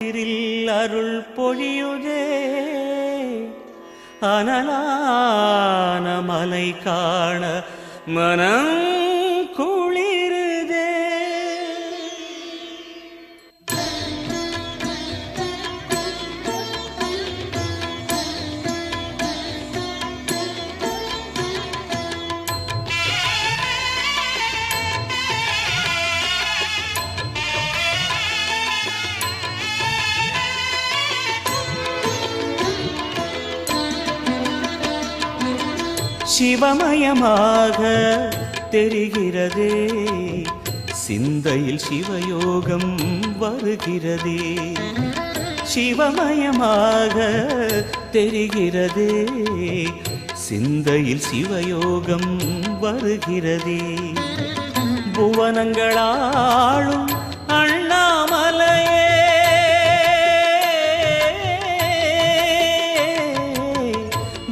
அருள் பொழியுதே அனலான மலை காண மனம் குளிருதே. சிவமயமாக தெரிகிறதே, சிந்தையில் சிவயோகம் வருகிறதே. சிவமயமாக தெரிகிறதே, சிந்தையில் சிவயோகம் வருகிறதே. புவனங்களாளும் அண்ணாமலையே,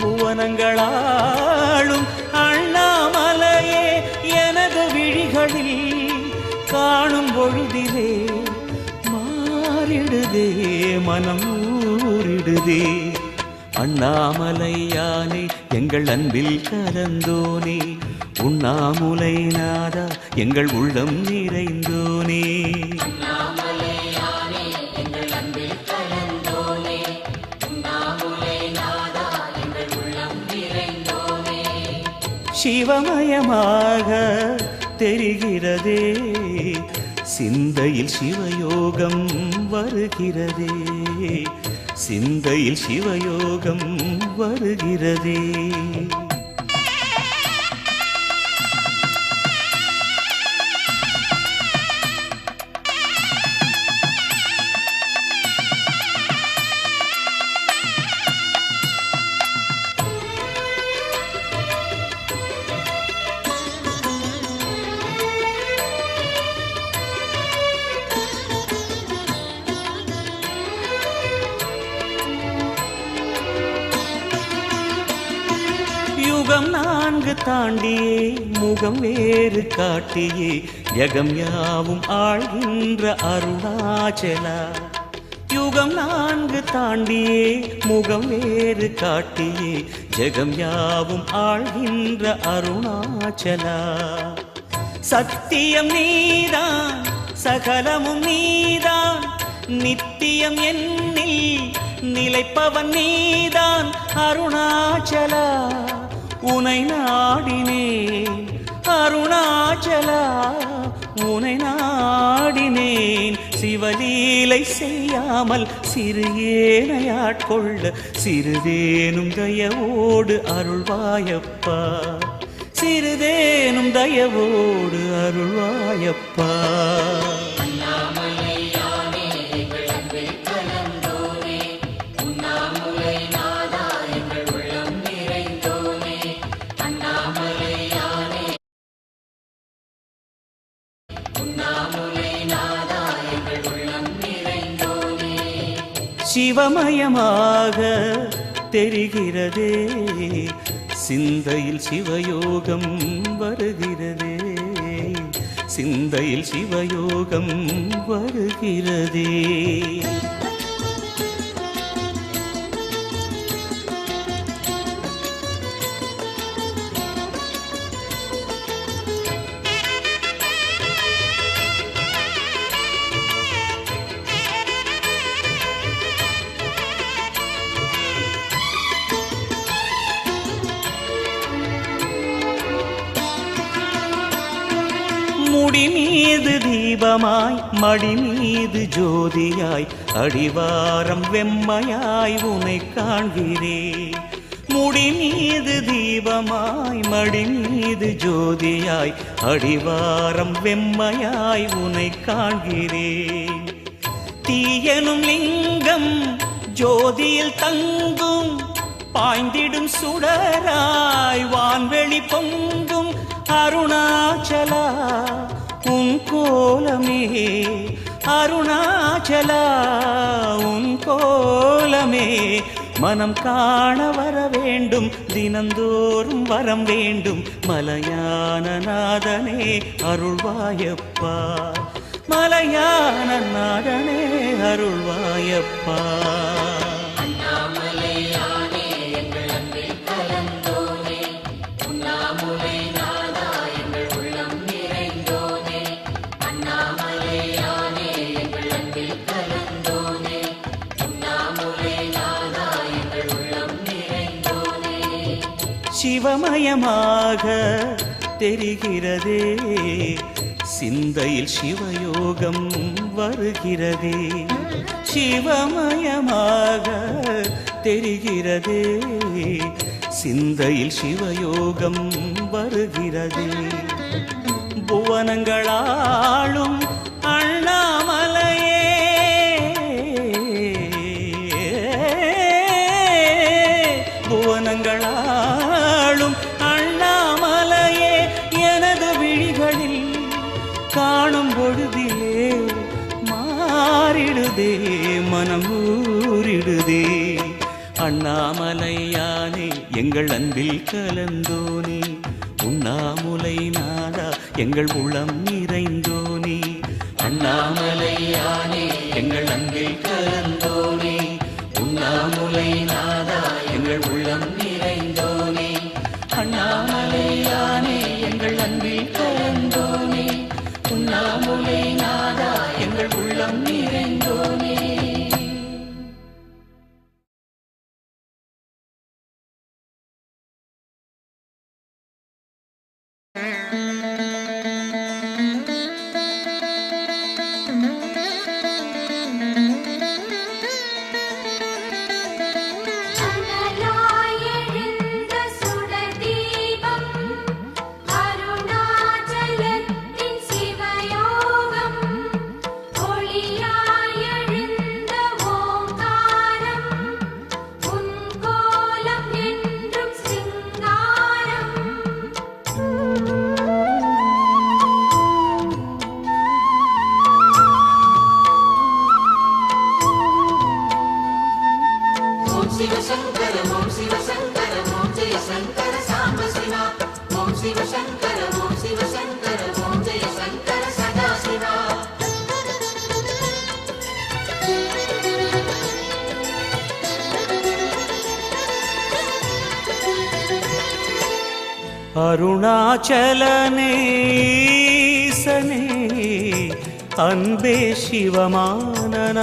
புவனங்களாளும் அண்ணாமலையே, எனது விழிகளில் காணும் பொழுதிலே மாறிடுதே மனம் ஊறிடுதே. அண்ணாமலையானே எங்கள் அன்பில் கலந்தோனே, உண்ணாமுலை நாதா எங்கள் உள்ளம் நிறைந்தோனே. சிவமயமாக தெரிகிறதே, சிந்தையில் சிவயோகம் வருகிறதே. சிந்தையில் சிவயோகம் வருகிறதே. யுகம் நான்கு தாண்டியே முகம் வேறு காட்டியே, ஜகம் யாவும் ஆழ்கின்ற அருணாச்சலா. யுகம் நான்கு தாண்டியே முகம் வேறு காட்டியே, ஜகம் யாவும் ஆழ்கின்ற அருணாச்சலா. சத்தியம் நீதான் சகலமும் நீதான், நித்தியம் என்னில் நிலைப்பவன் நீதான் அருணாச்சலா. உனை நாடினேன் அருணாச்சலா, உனை நாடினேன். சிவலீலை செய்யாமல் சிறு ஏனையாட்கொள்ள சிறிதேனும் தயவோடு அருள்வாயப்பா. சிறிதேனும் தயவோடு அருள்வாயப்பா. சிவமயமாக தெரிகிறதே, சிந்தையில் சிவயோகம் வருகிறதே. சிந்தையில் சிவயோகம் வருகிறதே. முடி மீது தீபமாய் மடி மீது ஜோதியாய், அடிவாரம் வெம்மையாய் உனை காண்கிறேன். முடி மீது தீபமாய் மடி மீது ஜோதியாய், அடிவாரம் வெம்மையாய் உனை காண்கிறேன். தீயனும் லிங்கம் ஜோதியில் தங்கும், பாய்ந்திடும் சுடராய் வான்வெளி பொங்கும் அருணாச்சலா. உன் கோலமே அருணாச்சலா, உன் கோலமே மனம் காண வர வேண்டும். தினந்தோறும் வரம் வேண்டும் மலையான நாதனே அருள்வாயப்பா. மலையான நாடனே அருள்வாயப்பா. சிவமயமாக தெரிகிறதே, சிந்தையில் சிவயோகம் வருகிறதே. சிவமயமாக தெரிகிறதே, சிந்தையில் சிவயோகம் வருகிறதே. புவனங்களாளும் அண்ணாமலையே, புவனங்களாளும் அண்ணாமலையே, எனது விழிகளில் காணும் பொழுதிலே மாறிடுதே, மனம் ஊறிடுதே. அண்ணாமலையானே எங்கள் அன்பில் கலந்தோனே, உண்ணாமுலை நாதா எங்கள் உளம் நிறைந்தோனே. அண்ணாமலையானே எங்கள் அன்பில் கலந்தோனே, உண்ணாமுலை நாதா எங்கள் உள்ளம் நிறைந்தோனே. அண்ணாமலையானே எங்கள் அன்பில் கலந்தோனே, உண்ணாமுலை நாதா எங்கள் உள்ளம் நிறைந்தோனே. அருணாச்சலனே ஈசனே, அன்பே சிவமானநாதனே.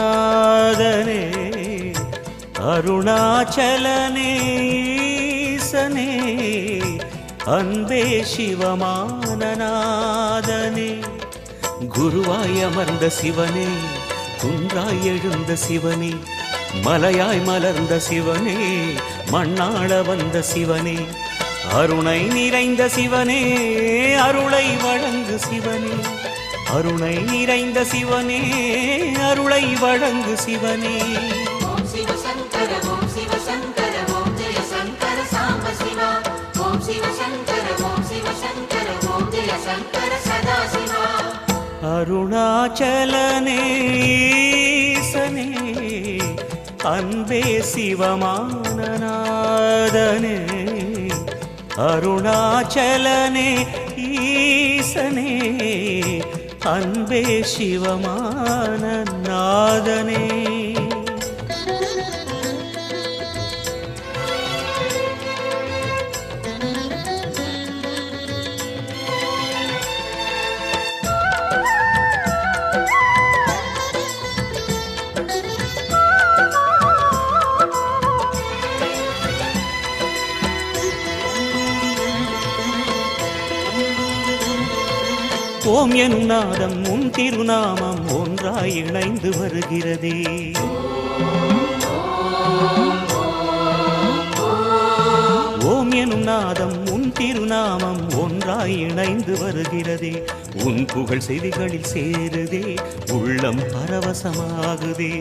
அருணாச்சலனே ஈசனே, அன்பே சிவமானநாதனே. குருவாய் அமர்ந்த சிவனே, குன்றாய் எழுந்த சிவனே, மலையாய் மலர்ந்த சிவனே, மண்ணாள வந்த சிவனே. அருணை நிறைந்த சிவனே, அருளை வழங்கு சிவனே. அருணை நிறைந்த சிவனே, அருளை வழங்கு சிவனே. ஓம் சிவசங்கர ஓம் சிவசங்கர ஓம் ஜெய சங்கர சாம்ப சிவா. ஓம் சிவசங்கர ஓம் சிவசங்கர ஓம் ஜெய சங்கர சதா சிவா. அருணாச்சலனே ஈசனே, அன்பே சிவமானநாதனே. அருணாச்சலனே ஈசனே, அன்பே சிவமானநாதனே. ஓம் எனும் நாதம் உன் திருநாமம் ஒன்றாய் இணைந்து வருகிறதே. ஓம் எனும் நாதம் உன் திருநாமம் ஒன்றாய் இணைந்து வருகிறதே. உன் புகழ் செவிகளில் சேருதே, உள்ளம் பரவசமாகுதே.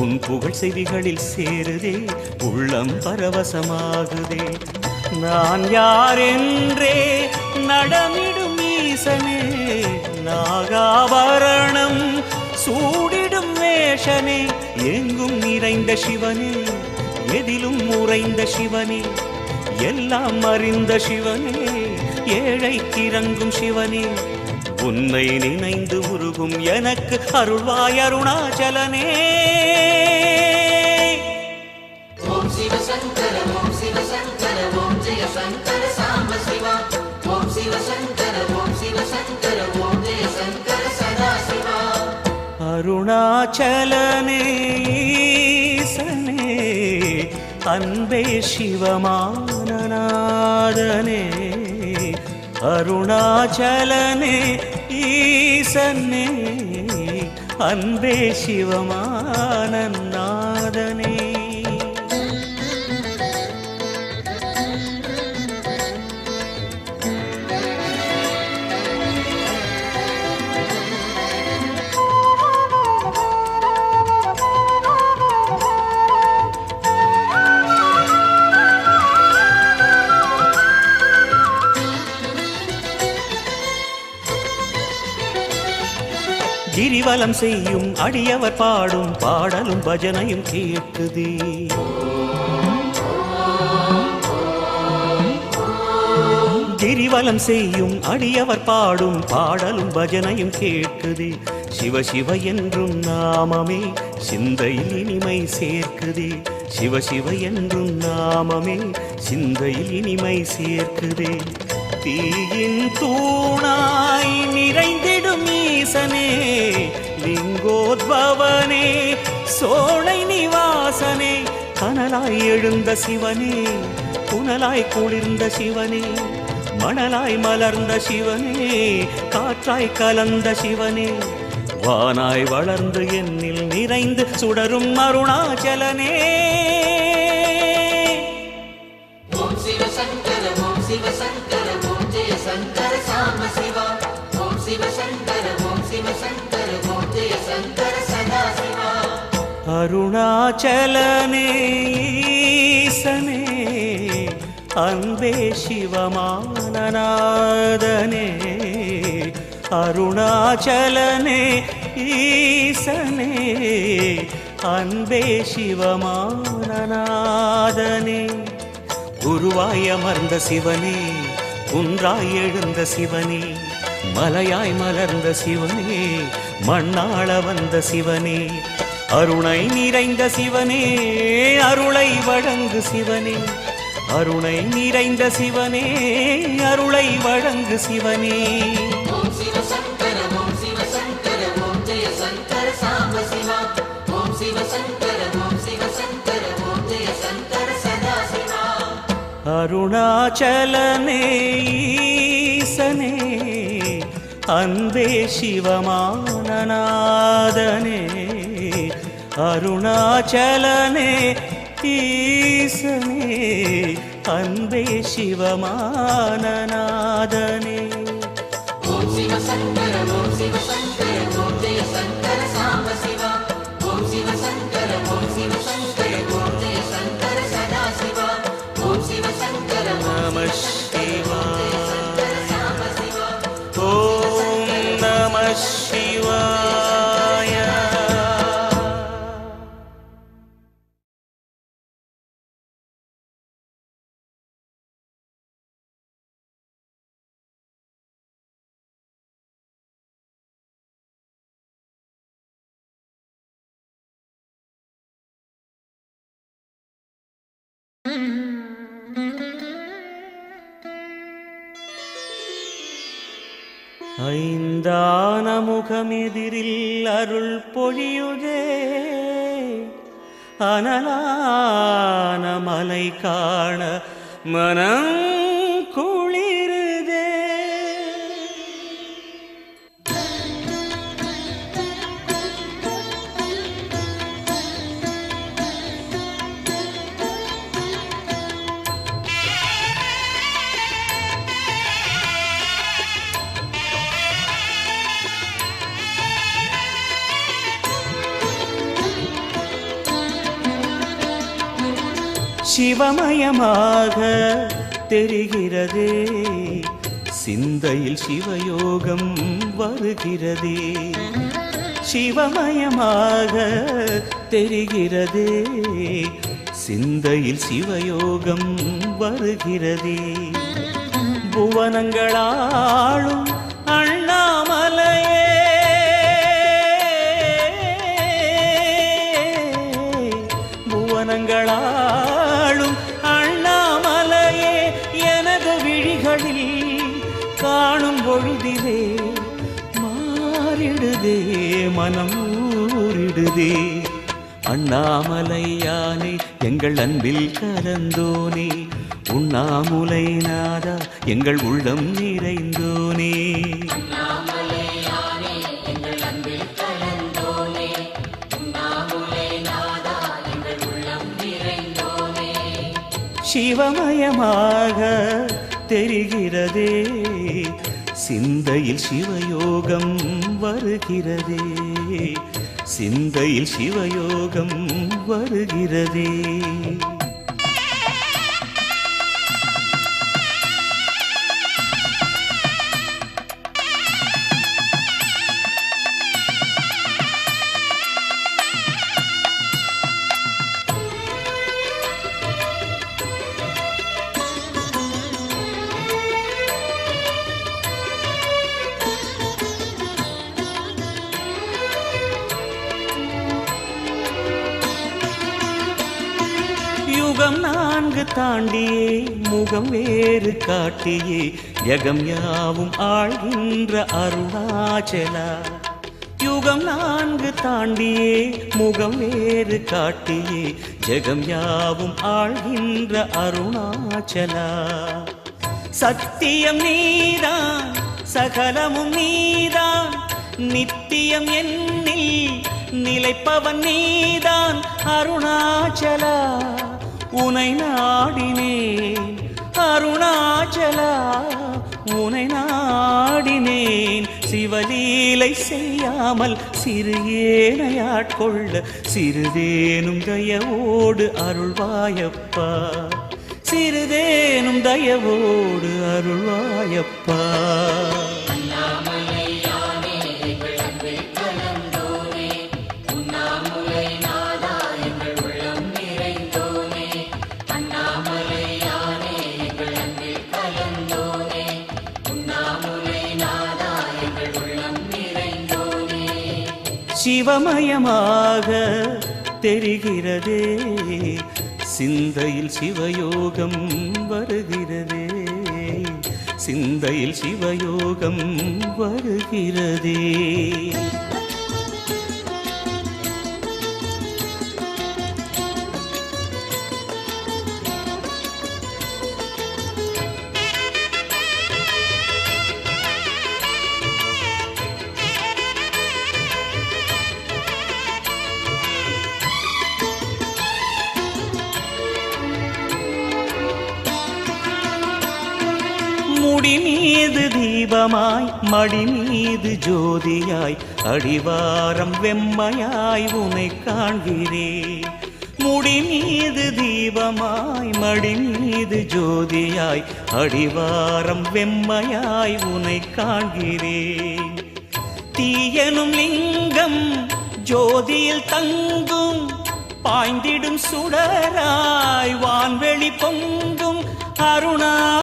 உன் புகழ் செவிகளில் சேருதே, உள்ளம் பரவசமாகுதே. நான் யாரென்றே நடமிடும் ஈசனே, நாகாபரணம் சூடிடும் வேஷனே. எங்கும் நிறைந்த சிவனே, எதிலும் உறைந்த சிவனே, எல்லாம் அறிந்த சிவனே, ஏழைக்கு இறங்கும் சிவனே, உன்னை நினைந்து உருகும் எனக்கு அருள்வாய் அருணாச்சலனே. ஓம் சிவ சங்கர ஓம் சிவ சங்கர ஓம் ஜெய சங்கர சாம்ப சிவா. ஓம் சிவ சங்கர ஓம் சிவ சங்கர ஓம் ஜெய சங்கர சதா சிவா. அருணாச்சலனே ஈசனே அன்பே சிவமானநாதனே. அருணாச்சலனே ஈசனே அன்பே சிவமானநாதனே. கிரிவலம் செய்யும் அடியவர் பாடும் பாடலும் பஜனையும் கேட்குதே. கிரிவலம் செய்யும் அடியவர் பாடும் பாடலும் பஜனையும் கேட்குதே. சிவ சிவ என்றும் நாமமே சிந்தையில் இனிமை சேர்க்குதே. சிவ சிவ என்றும் நாமமே சிந்தையில் இனிமை சேர்க்குதே. தீயின் தூணாய் நிறைந்திடும் ஈசனே லிங்கோத்பவனே சோலை நிவாசனே. கனலாய் எழுந்த சிவனே புனலாய் குளிர்ந்த சிவனே மணலாய் மலர்ந்த சிவனே காற்றாய் கலந்த சிவனே வானாய் வளர்ந்து என்னில் நிறைந்து சுடரும் அருணாச்சலனே. ஓம் சிவ சங்கர ஓம் சிவ சங்கர ஓம் ஜெய சங்கர சாம்ப சிவா. ஓம் சிவ சங்கர ஓம் சிவ சங்கர ஓம் ஜெய சங்கர சதா சிவா. அருணாச்சலனே ஈசனே அன்பே சிவமானநாதனே. அருணாச்சலனே ஈசனே அன்பே சிவமானநாதனே. குருவாய் அமர்ந்த சிவனே குன்றாய் எழுந்த சிவனே மலையாய் மலர்ந்த சிவனே மண்ணாள வந்த சிவனே அருணை நிறைந்த சிவனே அருளை வழங்கு சிவனே. அருணை நிறைந்த சிவனே அருளை வழங்கு சிவனே. ஓம் சிவ சங்கர ஓம் சிவ சங்கர ஓம் ஜெய சங்கர சாம்ப சிவா. ஓம் சிவ சங்கர ஓம் சிவ சங்கர ஓம் ஜெய சங்கர சதா சிவா. அருணாச்சலனே ஈசனே அன்பே சிவமானநாதனே. அருணாச்சலனே ஈசனே அன்பே சிவமானநாதனே. ஓம் சிவ சங்கர ஓம் சிவ சங்கர ஓம் ஜெய சங்கர சாம்ப சிவா. ஓம் சிவ சங்கர ஓம் சிவ சங்கர ஓம் ஜெய சங்கர சதா சிவா. ஓம் சிவ சங்கர நம சிவாய. சங்கர சாம்ப சிவா. ஓம் நம சிவாய. ஐந்தான முகமெதிரில் அருள் பொழியுதே. அனலான மலை காண மனம் குளிருதே. சிவமயமாக தெரிகிறதே சிந்தையில் சிவயோகம் வருகிறதே. சிவமயமாக தெரிகிறதே சிந்தையில் சிவயோகம் வருகிறதே. புவனங்களாளும் அண்ணாமலை புவனங்களாளும் அண்ணாமலையே எனது விழிகளில் காணும் பொழுதிலே மாறிடுதே மனம் ஊறிடுதே. அண்ணாமலையானே எங்கள் அன்பில் கலந்தோனே, உண்ணாமுலை நாதா எங்கள் உள்ளம் நிறைந்தோனே. சிவமயமாக தெரிகிறதே, சிந்தையில் சிவயோகம் வருகிறதே, சிந்தையில் சிவயோகம் வருகிறதே. யுகம் 4 தாண்டியே முகம் வேறு காட்டியே யகம் யாவும் ஆழ்கின்ற அருணாச்சலா. யுகம் 4 தாண்டியே முகம் வேறு காட்டியே ஜெகம் யாவும் ஆழ்கின்ற அருணாச்சலா. சத்தியம் நீதான் சகலமும் நீதான், நித்தியம் என்னில் நிலைப்பவன் நீதான் அருணாச்சலா. உனை நாடினேன் அருணாச்சலா, உனை நாடினேன். சிவலீலை செய்யாமல் சிறு ஏனையாட்கொள்ள சிறிதேனும் தயவோடு அருள்வாயப்பா, சிறிதேனும் தயவோடு அருள்வாயப்பா. சிவமயமாக தெரிகிறதே, சிந்தையில் சிவயோகம் வருகிறதே, சிந்தையில் சிவயோகம் வருகிறதே. முடி மீது தீபமாய் மடி மீது ஜோதியாய் அடிவாரம் வெம்மையாய் உனை காண்கிறேன். முடி மீது தீபமாய் மடி மீது ஜோதியாய் அடிவாரம் வெம்மையாய் உனை காண்கிறேன். தீயனும் லிங்கம் ஜோதியில் தங்கும், பாய்ந்திடும் சுடராய் வான்வெளி பொங்கும் அருணா